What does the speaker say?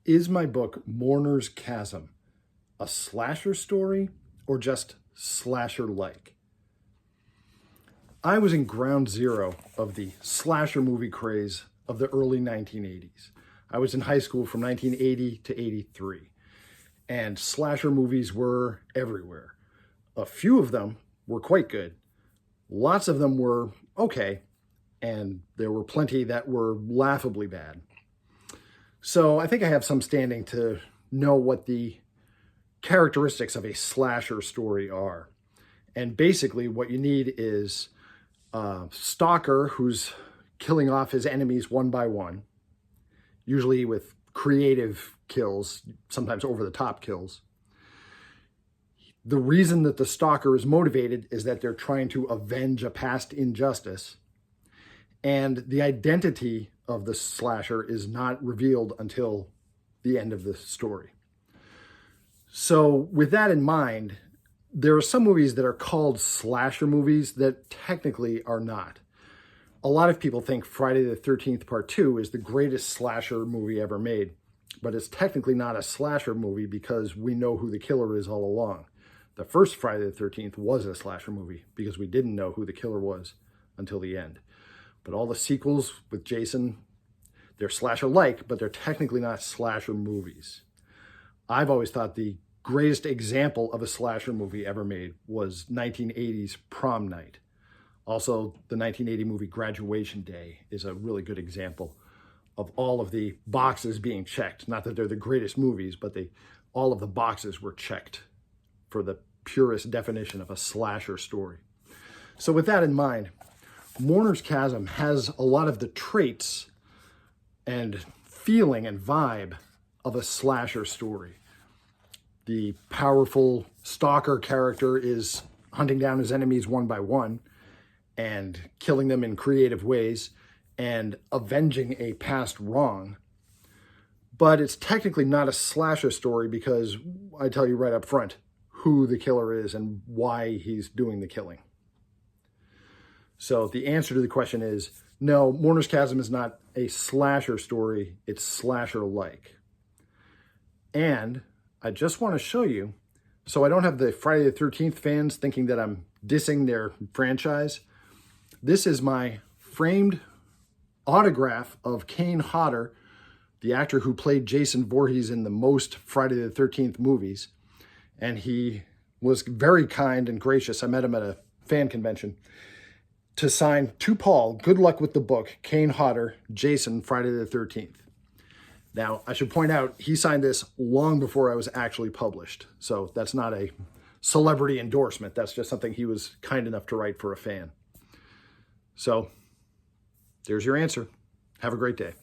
Is my book Mourners Chasm a slasher story or just slasher-like? I was in ground zero of the slasher movie craze of the early 1980s. I was in high school from 1980 to 83, and slasher movies were everywhere. A few of them were quite good. Lots of them were okay, and there were plenty that were laughably bad. So I think I have some standing to know what the characteristics of a slasher story are. And basically what you need is a stalker who's killing off his enemies one by one, usually with creative kills, sometimes over-the-top kills. The reason that the stalker is motivated is that they're trying to avenge a past injustice. And the identity of the slasher is not revealed until the end of the story. So with that in mind, there are some movies that are called slasher movies that technically are not. A lot of people think Friday the 13th Part 2 is the greatest slasher movie ever made, but it's technically not a slasher movie because we know who the killer is all along. The first Friday the 13th was a slasher movie because we didn't know who the killer was until the end. But all the sequels with Jason, they're slasher-like, but they're technically not slasher movies. I've always thought the greatest example of a slasher movie ever made was 1980's Prom Night. Also, the 1980 movie Graduation Day is a really good example of all of the boxes being checked. Not that they're the greatest movies, but all of the boxes were checked for the purest definition of a slasher story. So with that in mind, Mourners Chasm has a lot of the traits and feeling and vibe of a slasher story. The powerful stalker character is hunting down his enemies one by one and killing them in creative ways and avenging a past wrong. But it's technically not a slasher story because I tell you right up front who the killer is and why he's doing the killing. So the answer to the question is, no, Mourners Chasm is not a slasher story, it's slasher-like. And I just want to show you, so I don't have the Friday the 13th fans thinking that I'm dissing their franchise. This is my framed autograph of Kane Hodder, the actor who played Jason Voorhees in the most Friday the 13th movies. And he was very kind and gracious. I met him at a fan convention to sign to Paul, good luck with the book, Kane Hodder, Jason, Friday the 13th. Now, I should point out, he signed this long before I was actually published. So that's not a celebrity endorsement. That's just something he was kind enough to write for a fan. So there's your answer. Have a great day.